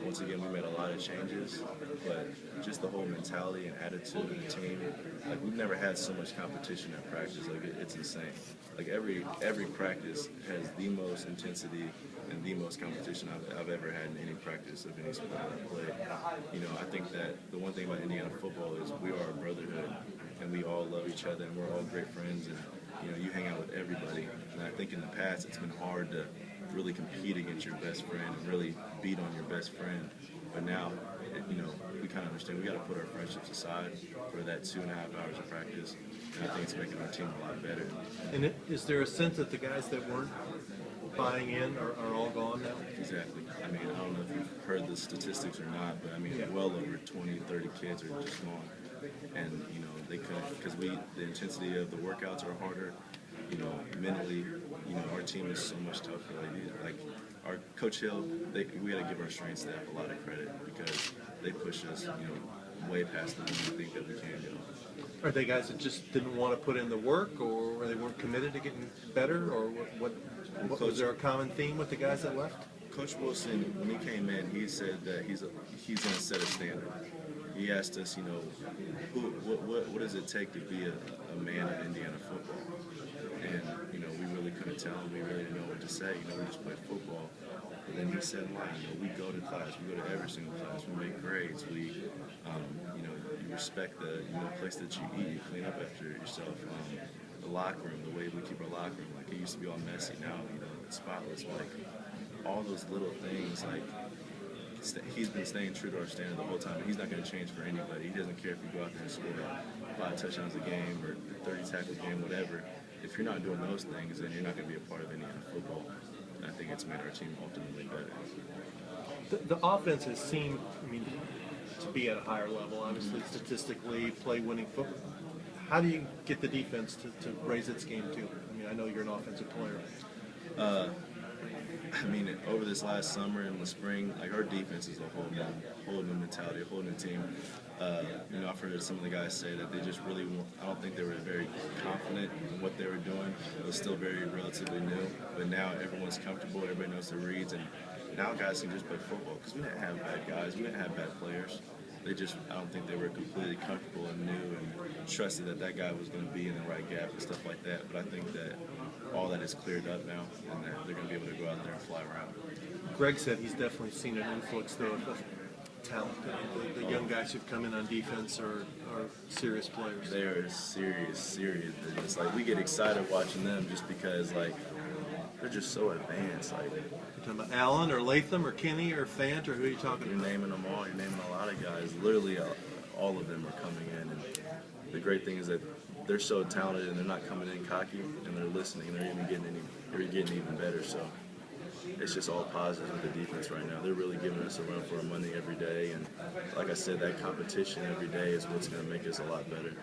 once again, we made a lot of changes, but just the whole mentality and attitude of the team, like we've never had so much competition in practice. Like it's insane. Like every practice has the most intensity and the most competition I've ever had in any practice of any sport that I've played. You know, I think that the one thing about Indiana football is we are a brotherhood, and we all love each other, and we're all great friends, and you know, you hang out with everybody. And I think in the past it's been hard to really compete against your best friend and really beat on your best friend. But now, you know, we kind of understand we got to put our friendships aside for that 2.5 hours of practice, and I think it's making our team a lot better. And is there a sense that the guys that weren't buying in are all gone now? Exactly. I mean, I don't know if you've heard the statistics or not, but I mean, well over 20, 30 kids are just gone. And, you know, they couldn't, because the intensity of the workouts are harder. You know, mentally, you know, our team is so much tougher. Like our Coach Hill, we got to give our strength staff a lot of credit because they push us, you know, way past the limit we think that we can go. Are they guys that just didn't want to put in the work, or they weren't committed to getting better, or what was there a common theme with the guys that left? Coach Wilson, when he came in, he said that he's going to set a standard. He asked us, you know, what does it take to be a man of Indiana football? And, you know, we really couldn't tell him. We really didn't know what to say. You know, we just played football. But then he said, well, you know, we go to class. We go to every single class. We make grades. We, you know, you respect the, you know, place that you eat. You clean up after yourself. The locker room, the way we keep our locker room. Like, it used to be all messy. Now, you know, it's spotless. Like, all those little things, like, he's been staying true to our standard the whole time. He's not going to change for anybody. He doesn't care if you go out there and score 5 touchdowns a game or 30 tackles a game, whatever. If you're not doing those things, then you're not going to be a part of Indiana football. And I think it's made our team ultimately better. The offense has seemed, I mean, to be at a higher level, obviously, statistically, play winning football. How do you get the defense to raise its game too? I mean, I know you're an offensive player. I mean, over this last summer and the spring, like our defense is a whole new mentality, a whole new team. You know, I've heard some of the guys say that they just really I don't think they were very confident in what they were doing. It was still very relatively new, but now everyone's comfortable, everybody knows the reads, and now guys can just play football because we didn't have bad guys, we didn't have bad players. They just, I don't think they were completely comfortable and knew and trusted that guy was going to be in the right gap and stuff like that. But I think that all that is cleared up now, and that they're going to be able to go out there and fly around. Greg said he's definitely seen an influx, though, of talent. The young guys who've come in on defense are serious players. They are serious business. Like, we get excited watching them just because, like, they're just so advanced. Like, you're talking about Allen or Latham or Kenny or Fant, or who are you talking about? You're naming them all. You're naming a lot of guys. Literally, all of them are coming in. And the great thing is that they're so talented and they're not coming in cocky and they're listening. They're getting even better. So it's just all positive with the defense right now. They're really giving us a run for our money every day. And like I said, that competition every day is what's going to make us a lot better.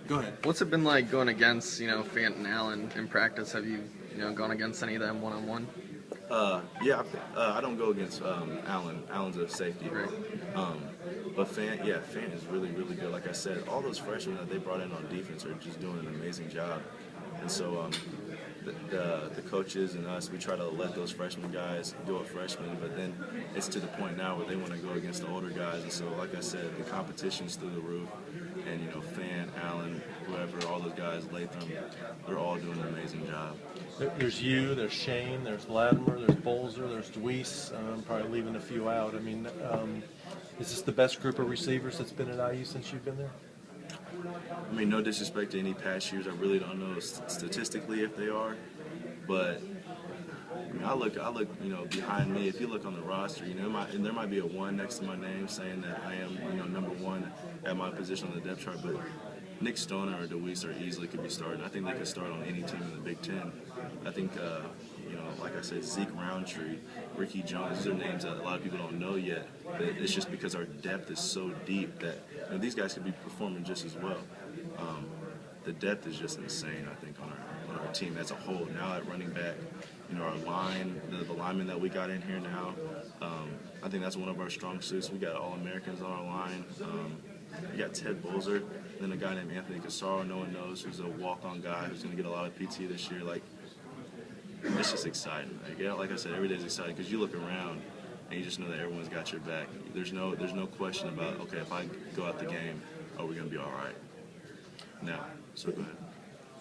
Go ahead. What's it been like going against, you know, Fant and Allen in practice? Have you know, gone against any of them one-on-one? Yeah, I don't go against Allen. Allen's a safety. Right. But Fant is really good. Like I said, all those freshmen that they brought in on defense are just doing an amazing job. And so the coaches and us, we try to let those freshman guys go a freshman, but then it's to the point now where they want to go against the older guys. And so, like I said, the competition's through the roof. And, you know, Fant, Allen, whoever, all those guys, Latham, they're all doing an amazing job. There's you, there's Shane, there's Latimer, there's Bolzer, there's Deweese. I'm probably leaving a few out. I mean, is this the best group of receivers that's been at IU since you've been there? I mean, no disrespect to any past years. I really don't know statistically if they are, but I mean, I look, you know, behind me. If you look on the roster, you know, there might be a 1 next to my name saying that I am, you know, number 1 at my position on the depth chart, but Nick Stoner or Deweese are easily could be starting. I think they could start on any team in the Big Ten. I think, you know, like I said, Zeke Roundtree, Ricky Jones, these are names that a lot of people don't know yet. But it's just because our depth is so deep that, you know, these guys could be performing just as well. The depth is just insane, I think, on our team as a whole. Now at running back, you know, our line, the linemen that we got in here now, I think that's one of our strong suits. We got All-Americans on our line. We got Ted Bolzer, then a guy named Anthony Casaro, no one knows, who's a walk-on guy who's going to get a lot of PT this year. Like, it's just exciting. Like I said, every day is exciting because you look around and you just know that everyone's got your back. There's no question about, okay, if I go out the game, are we going to be all right? No. So go ahead.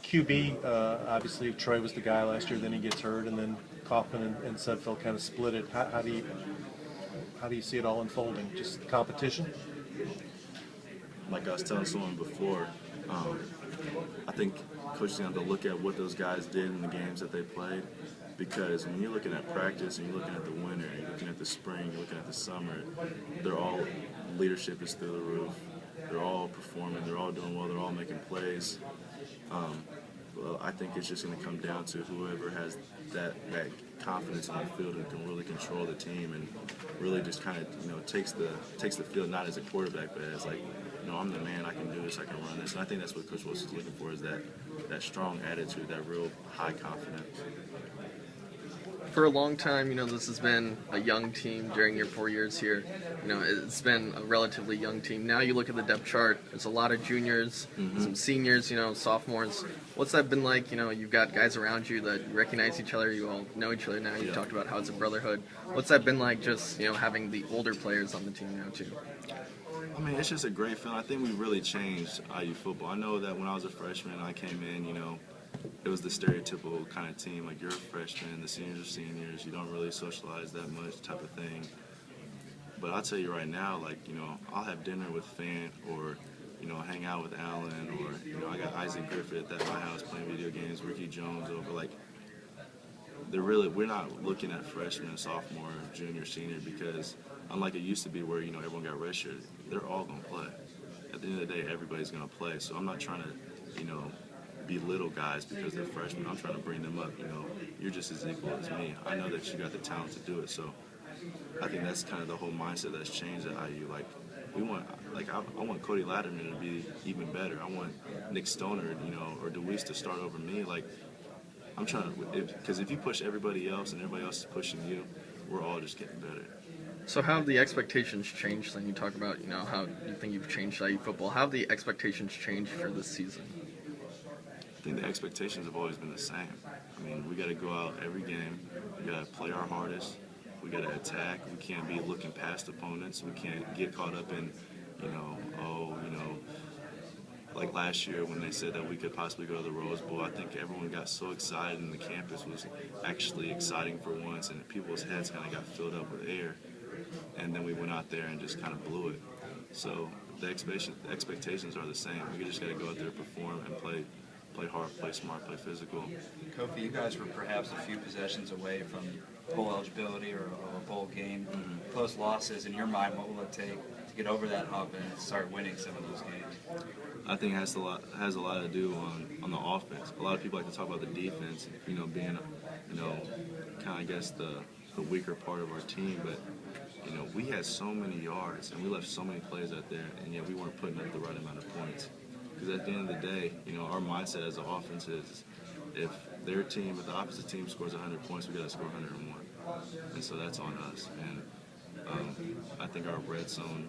QB, obviously Troy was the guy last year. Then he gets hurt, and then Kaufman and Sudfeld kind of split it. How do you see it all unfolding? Just competition? Like I was telling someone before, I think coaches have to look at what those guys did in the games that they played, because when you're looking at practice and you're looking at the winter, you're looking at the spring, you're looking at the summer, they're all, leadership is through the roof. They're all performing. They're all doing well. They're all making plays. Well, I think it's just going to come down to whoever has that confidence in the field and can really control the team and really just kind of takes the field not as a quarterback but as like, I'm the man. I can do this. I can run this. And I think that's what Coach Wilson's looking for, is that strong attitude, that real high confidence. For a long time, this has been a young team during your 4 years here. It's been a relatively young team. Now you look at the depth chart, there's a lot of juniors, some seniors, sophomores. What's that been like? You've got guys around you that recognize each other, you all know each other now. You talked about how it's a brotherhood. What's that been like, just, having the older players on the team now too? I mean, it's just a great feeling. I think we've really changed IU football. I know that when I was a freshman, I came in, it was the stereotypical kind of team, like you're a freshman, the seniors are seniors, you don't really socialize that much type of thing. But I'll tell you right now, like, I'll have dinner with Fant or, hang out with Allen or, I got Isaac Griffith at my house playing video games, Ricky Jones over, like, we're not looking at freshman, sophomore, junior, senior, because unlike it used to be where, everyone got redshirted, they're all going to play. At the end of the day, everybody's going to play. So I'm not trying to, belittle guys because they're freshmen. I'm trying to bring them up. You're just as equal as me. I know that you got the talent to do it. So I think that's kind of the whole mindset that's changed at IU. Like, I want Cody Latterman to be even better. I want Nick Stoner, or DeWeese to start over me. Like, I'm trying to, because if you push everybody else and everybody else is pushing you, we're all just getting better. So how have the expectations changed? Then you talk about, how you think you've changed IU football. How have the expectations changed for this season? I think the expectations have always been the same. I mean, we got to go out every game. We got to play our hardest. We got to attack. We can't be looking past opponents. We can't get caught up in, like last year when they said that we could possibly go to the Rose Bowl. I think everyone got so excited and the campus was actually exciting for once, and people's heads kind of got filled up with air. And then we went out there and just kind of blew it. So the expectations are the same. We just got to go out there, perform, and play hard, play smart, play physical. Kofi, you guys were perhaps a few possessions away from bowl eligibility or a bowl game. Close losses, in your mind, what will it take to get over that hump and start winning some of those games? I think it has a lot to do on the offense. A lot of people like to talk about the defense, being, kind of, I guess, the weaker part of our team. But, we had so many yards and we left so many plays out there, and yet we weren't putting up the right amount of points. Because at the end of the day, our mindset as an offense is if the opposite team scores 100 points, we got to score 101. And so that's on us. And I think our red zone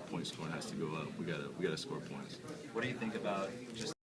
point scoring has to go up. We got to score points. What do you think about just